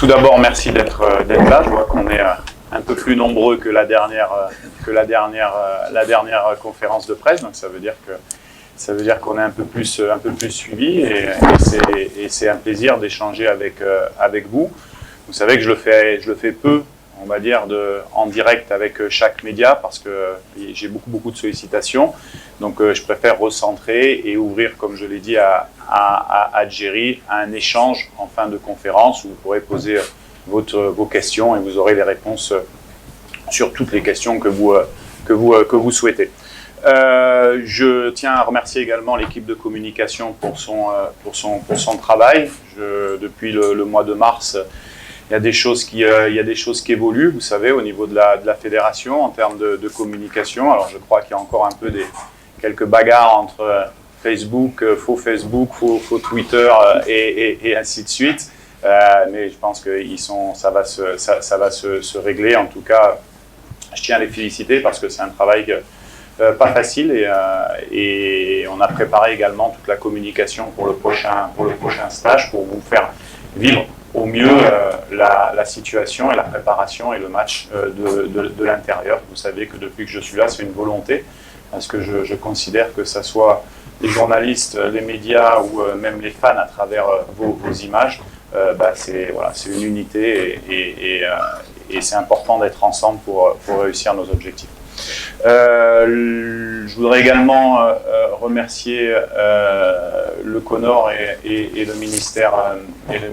Tout d'abord, merci d'être là. Je vois qu'on est un peu plus nombreux que la dernière conférence de presse, donc ça veut dire qu'on est un peu plus suivi et c'est un plaisir d'échanger avec vous. Vous savez que je le fais peu, on va dire, en direct avec chaque média parce que j'ai beaucoup de sollicitations. Donc je préfère recentrer et ouvrir, comme je l'ai dit à Jerry, un échange en fin de conférence où vous pourrez poser vos questions et vous aurez les réponses sur toutes les questions que vous souhaitez. Je tiens à remercier également l'équipe de communication pour son travail. Depuis le mois de mars, il y a des choses qui évoluent, vous savez, au niveau de la fédération en termes de communication. Alors je crois qu'il y a encore un peu quelques bagarres entre Facebook, faux Twitter et ainsi de suite. Mais je pense que ça va se régler. En tout cas, je tiens à les féliciter parce que c'est un travail pas facile et on a préparé également toute la communication pour le prochain stage pour vous faire vivre au mieux la situation et la préparation et le match de l'intérieur. Vous savez que depuis que je suis là, c'est une volonté parce que je considère que ça soit les journalistes, les médias ou même les fans à travers vos images, c'est une unité et c'est important d'être ensemble pour réussir nos objectifs. Je voudrais également remercier le CONOR et le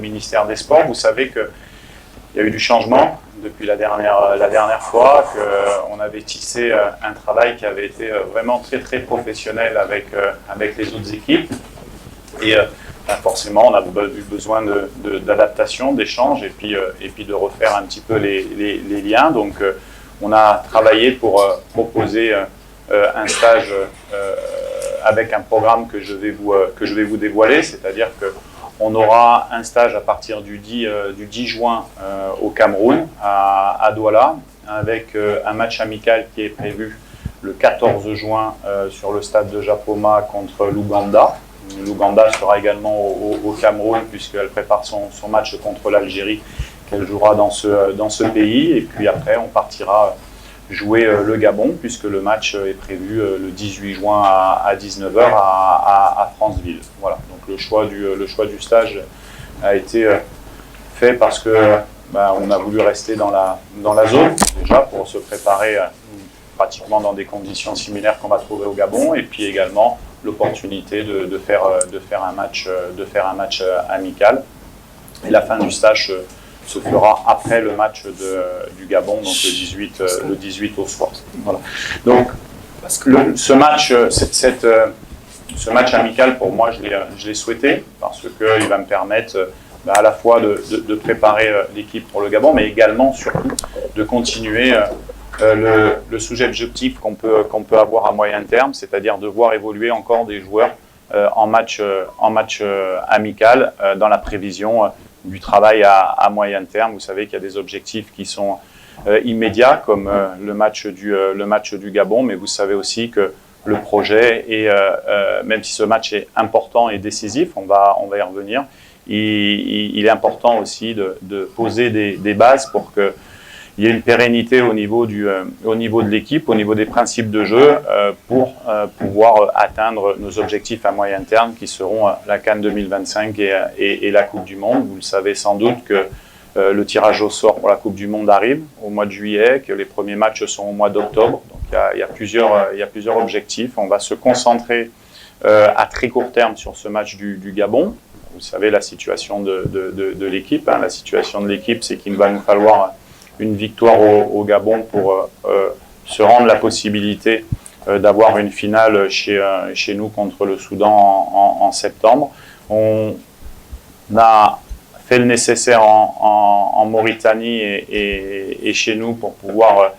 ministère des Sports. Vous savez qu'il y a eu du changement depuis la dernière fois, qu'on avait tissé un travail qui avait été vraiment très professionnel avec les autres équipes. Et forcément, on a eu besoin d'adaptation, d'échange et puis de refaire un petit peu les liens. Donc, on a travaillé pour proposer un stage avec un programme que je vais vous dévoiler, c'est-à-dire qu'on aura un stage à partir du 10 juin au Cameroun, à Douala, avec un match amical qui est prévu le 14 juin sur le stade de Japoma contre l'Ouganda. L'Ouganda sera également au Cameroun puisqu'elle prépare son match contre l'Algérie qu'elle jouera dans ce pays. Et puis après, on partira jouer le Gabon puisque le match est prévu le 18 juin à 19h à Franceville. Voilà. Donc le choix du stage a été fait parce que on a voulu rester dans la zone déjà pour se préparer pratiquement dans des conditions similaires qu'on va trouver au Gabon et puis également l'opportunité de faire un match amical. Et la fin du stage se fera après le match du Gabon, donc le 18 au soir. Voilà. Donc ce match amical, pour moi, je l'ai souhaité parce qu'il va me permettre à la fois de préparer l'équipe pour le Gabon, mais également, surtout, de continuer le sujet objectif qu'on peut avoir à moyen terme, c'est-à-dire de voir évoluer encore des joueurs en match amical dans la prévision du travail à moyen terme. Vous savez qu'il y a des objectifs qui sont immédiats, comme le match du Gabon, mais vous savez aussi que le projet, même si ce match est important et décisif, on va y revenir, il est important aussi de poser des bases pour que il y a une pérennité au niveau de l'équipe, au niveau des principes de jeu, pour pouvoir atteindre nos objectifs à moyen terme qui seront la CAN 2025 et la Coupe du Monde. Vous le savez sans doute que le tirage au sort pour la Coupe du Monde arrive au mois de juillet, que les premiers matchs sont au mois d'octobre. Donc il y a plusieurs objectifs. On va se concentrer à très court terme sur ce match du Gabon. Vous savez la situation de l'équipe. La situation de l'équipe, c'est qu'il va nous falloir une victoire au Gabon pour se rendre la possibilité d'avoir une finale chez nous contre le Soudan en septembre. On a fait le nécessaire en Mauritanie et chez nous pour pouvoir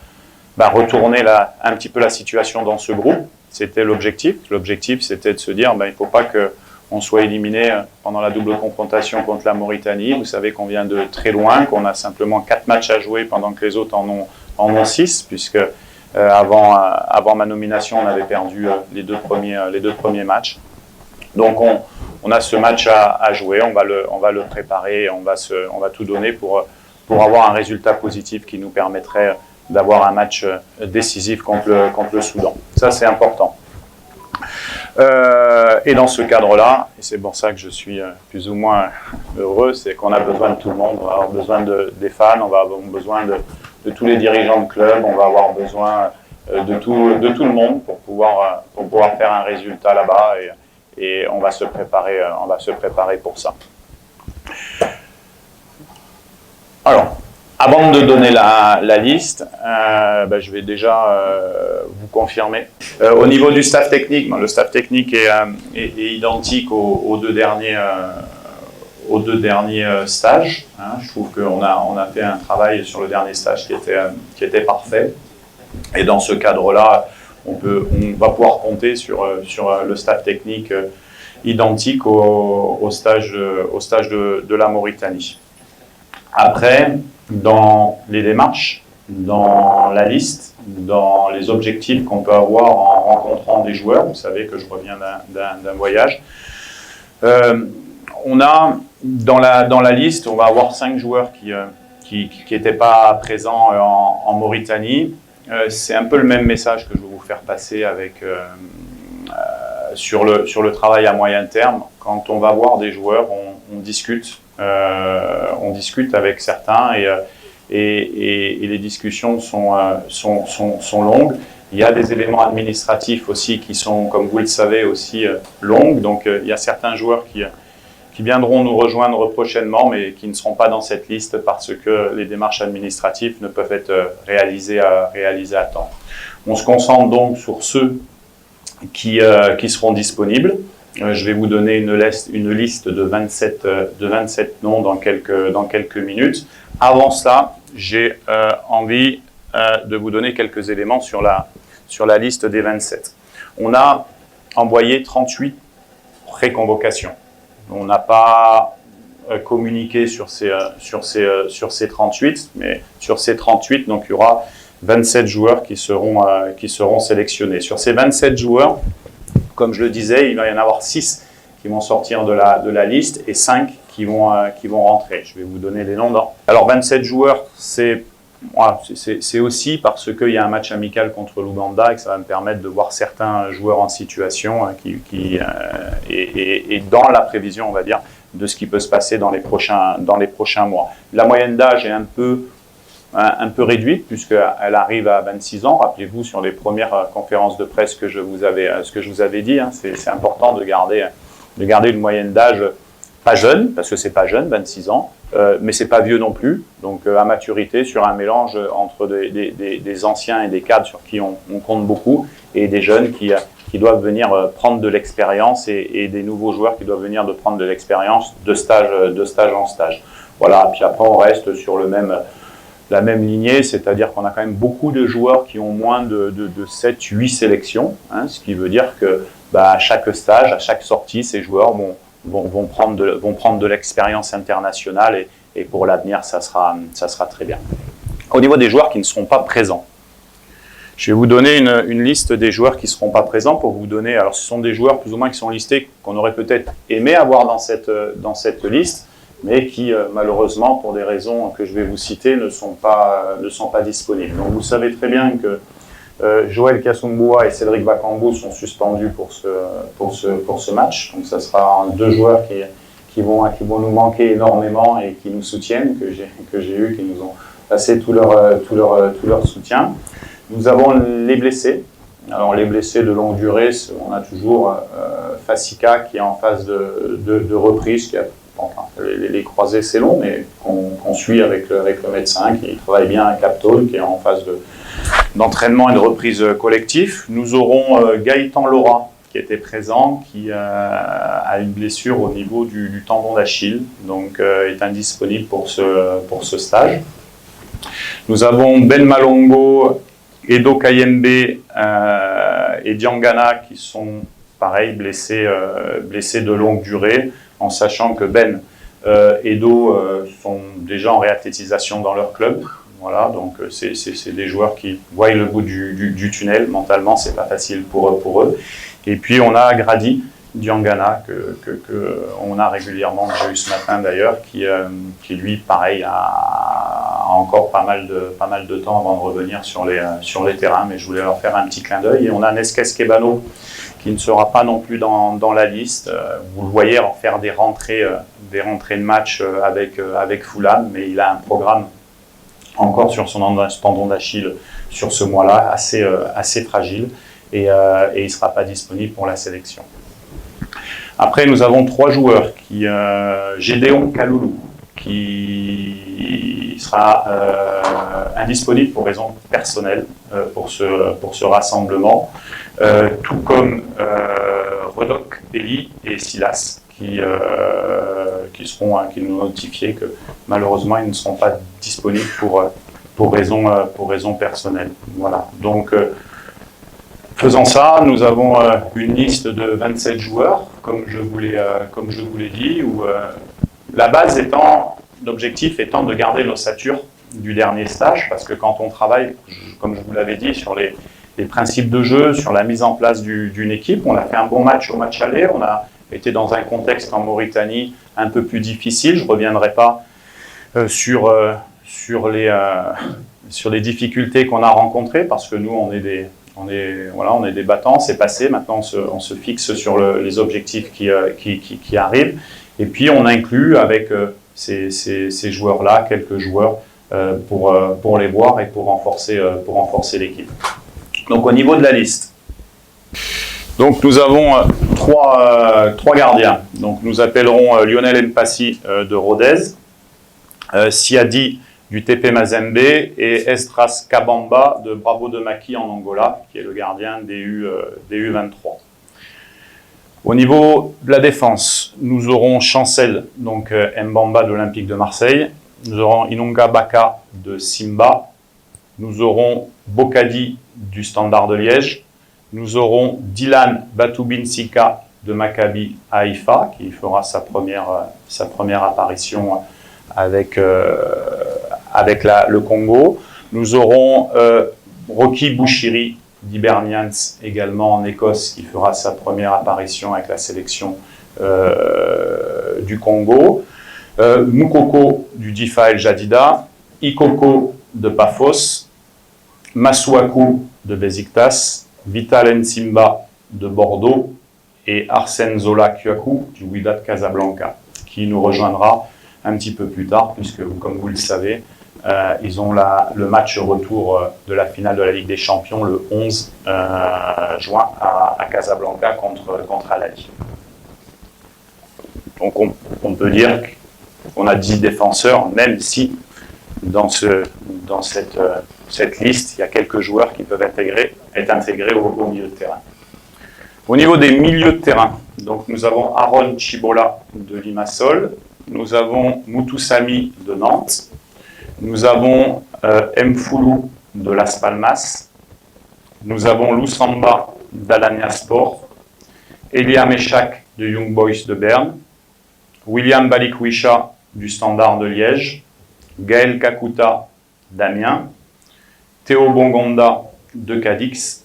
retourner un petit peu la situation dans ce groupe. C'était l'objectif. L'objectif, c'était de se dire il ne faut pas qu'on soit éliminé pendant la double confrontation contre la Mauritanie. Vous savez qu'on vient de très loin, qu'on a simplement 4 matchs à jouer pendant que les autres en ont 6, puisque avant ma nomination, on avait perdu les deux premiers matchs. Donc on a ce match à jouer, on va le préparer, on va tout donner pour avoir un résultat positif qui nous permettrait d'avoir un match décisif contre le Soudan. Ça, c'est important. Et dans ce cadre-là, et c'est pour ça que je suis plus ou moins heureux, c'est qu'on a besoin de tout le monde, on va avoir besoin des fans, on va avoir besoin de tous les dirigeants de club, on va avoir besoin de tout le monde pour pouvoir faire un résultat là-bas, et on va se préparer pour ça. Alors, avant de donner la liste, je vais déjà vous confirmer. Au niveau du staff technique, le staff technique est identique aux deux derniers stages. Je trouve qu'on a fait un travail sur le dernier stage qui était parfait. Et dans ce cadre-là, on va pouvoir compter sur le staff technique identique au stage de la Mauritanie. Après, dans les démarches, dans la liste, dans les objectifs qu'on peut avoir en rencontrant des joueurs, vous savez que je reviens d'un voyage, on a dans la liste, on va avoir 5 joueurs qui n'étaient pas présents en Mauritanie. C'est un peu le même message que je vais vous faire passer sur le travail à moyen terme. Quand on va voir des joueurs, on discute. On discute avec certains et les discussions sont longues. Il y a des éléments administratifs aussi qui sont, comme vous le savez, aussi longues. Donc il y a certains joueurs qui viendront nous rejoindre prochainement, mais qui ne seront pas dans cette liste parce que les démarches administratives ne peuvent être réalisées à temps. On se concentre donc sur ceux qui seront disponibles. Je vais vous donner une liste de 27 noms dans quelques minutes. Avant cela, j'ai envie de vous donner quelques éléments sur la liste des 27. On a envoyé 38 préconvocations. On n'a pas communiqué sur ces 38, mais sur ces 38, donc il y aura 27 joueurs qui seront sélectionnés. Sur ces 27 joueurs, comme je le disais, il va y en avoir 6 qui vont sortir de la liste et 5 qui vont rentrer. Je vais vous donner les noms. Alors 27 joueurs, c'est aussi parce qu'il y a un match amical contre l'Ouganda et que ça va me permettre de voir certains joueurs en situation et dans la prévision, on va dire, de ce qui peut se passer dans les prochains mois. La moyenne d'âge est un peu réduite puisqu'elle arrive à 26 ans. Rappelez-vous sur les premières conférences de presse que je vous avais dit, c'est important de garder une moyenne d'âge pas jeune, parce que c'est pas jeune, 26 ans, mais c'est pas vieux non plus. Donc à maturité sur un mélange entre des anciens et des cadres sur qui on compte beaucoup et des jeunes qui doivent venir prendre de l'expérience et des nouveaux joueurs qui doivent venir prendre de l'expérience de stage en stage. Voilà, puis après on reste sur la même lignée, c'est-à-dire qu'on a quand même beaucoup de joueurs qui ont moins de 7-8 sélections, ce qui veut dire que à chaque stage, à chaque sortie, ces joueurs vont prendre de l'expérience internationale et pour l'avenir, ça sera très bien. Au niveau des joueurs qui ne seront pas présents, je vais vous donner une liste des joueurs qui ne seront pas présents pour vous donner, alors ce sont des joueurs plus ou moins qui sont listés qu'on aurait peut-être aimé avoir dans cette liste, mais qui malheureusement, pour des raisons que je vais vous citer, ne sont pas disponibles. Donc vous savez très bien que Joël Kasumboua et Cédric Bakambu sont suspendus pour ce match. Donc ça sera 2 joueurs qui vont nous manquer énormément et qui nous soutiennent, que j'ai eu, qui nous ont passé tout leur soutien. Nous avons les blessés. Alors les blessés de longue durée, on a toujours Fassika qui est en phase de reprise, les croisés c'est long, mais qu'on suit avec le médecin, qui travaille bien avec Captone, qui est en phase d'entraînement et de reprise collectif. Nous aurons Gaëtan Laura, qui était présent, qui a une blessure au niveau du tendon d'Achille, donc est indisponible pour ce stage. Nous avons Ben Malongo, Edo Kayembe et Diangana qui sont, pareil, blessés de longue durée, en sachant que Ben et Edo sont déjà en réathlétisation dans leur club. Voilà, donc c'est des joueurs qui voient le bout du tunnel. Mentalement, c'est pas facile pour eux. Et puis on a Grady Diangana, on a régulièrement, que j'ai eu ce matin d'ailleurs, qui lui, pareil, a encore pas mal de temps avant de revenir sur les terrains, mais je voulais leur faire un petit clin d'œil. Et on a Neskes Kebano, qui ne sera pas non plus dans la liste. Vous le voyez en faire des rentrées de match avec Fulham, mais il a un programme encore sur son tendon d'Achille sur ce mois-là, assez fragile, et il ne sera pas disponible pour la sélection. Après, nous avons 3 joueurs, Gédéon Kaloulou, qui sera indisponible pour raison personnelle pour ce rassemblement, tout comme Rodok Eli et Silas, qui nous ont notifié que malheureusement ils ne seront pas disponibles pour raison personnelle. Voilà. Donc, faisant ça, nous avons une liste de 27 joueurs, comme je vous l'ai dit, où la base l'objectif étant de garder l'ossature du dernier stage, parce que quand on travaille, comme je vous l'avais dit, sur les principes de jeu, sur la mise en place d'une équipe, on a fait un bon match au match aller, on a été dans un contexte en Mauritanie un peu plus difficile. Je ne reviendrai pas sur les difficultés qu'on a rencontrées, parce que nous, on est des battants, c'est passé. Maintenant, on se fixe sur les objectifs qui arrivent. Et puis, on inclut avec ces joueurs-là quelques joueurs pour les voir et pour renforcer l'équipe. Donc, au niveau de la liste, donc nous avons trois gardiens. Donc, nous appellerons Lionel Mpassi de Rodez, Siadi du TP Mazembe et Estras Kabamba de Bravo de Maki en Angola, qui est le gardien des U23. Au niveau de la défense, nous aurons Chancel, donc Mbamba de l'Olympique de Marseille. Nous aurons Inunga Baka de Simba. Nous aurons Bokadi du Standard de Liège. Nous aurons Dylan Batoubinsika de Maccabi Haïfa, qui fera sa première apparition avec le Congo. Nous aurons Rocky Bouchiri d'Hibernians, également en Écosse, qui fera sa première apparition avec la sélection du Congo. Moukoko du Difa El Jadida, Ikoko de Paphos, Masuaku de Besiktas, Vital Nsimba de Bordeaux et Arsène Zola Kyaku du Wydad Casablanca, qui nous rejoindra un petit peu plus tard, puisque, comme vous le savez, ils ont le match retour de la finale de la Ligue des Champions le 11 juin à Casablanca contre Al-Ahly. Donc on peut dire qu'on a 10 défenseurs, même si dans cette liste, il y a quelques joueurs qui peuvent être intégrés au milieu de terrain. Au niveau des milieux de terrain, donc nous avons Aaron Chibola de Limassol, nous avons Moutoussami de Nantes, nous avons Mfoulou de Las Palmas, nous avons Loussamba d'Alanya Sport, Elia Meshak de Young Boys de Berne, William Balikwisha du Standard de Liège, Gaël Kakuta d'Amiens, Théo Bongonda de Cadix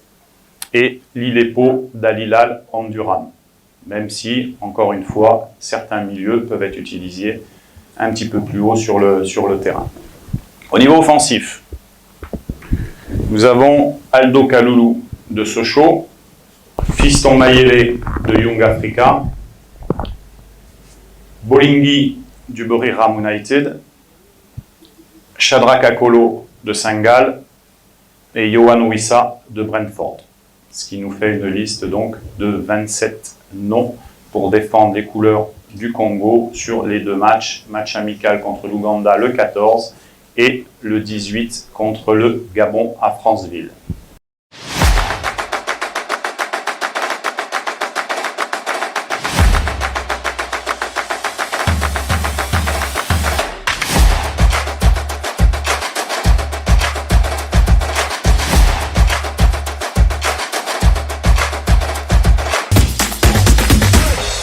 et Lilepo d'Al-Hilal en Durham. Même si, encore une fois, certains milieux peuvent être utilisés un petit peu plus haut sur le terrain. Au niveau offensif, nous avons Aldo Kaloulou de Sochaux, Fiston Mayele de Young Africa, Bolingui du Buriram United, Shadrack Akolo de Saint-Gall et Yohan Wissa de Brentford. Ce qui nous fait une liste donc de 27 noms pour défendre les couleurs du Congo sur les 2 match amical contre l'Ouganda le 14 et le 18 contre le Gabon à Franceville.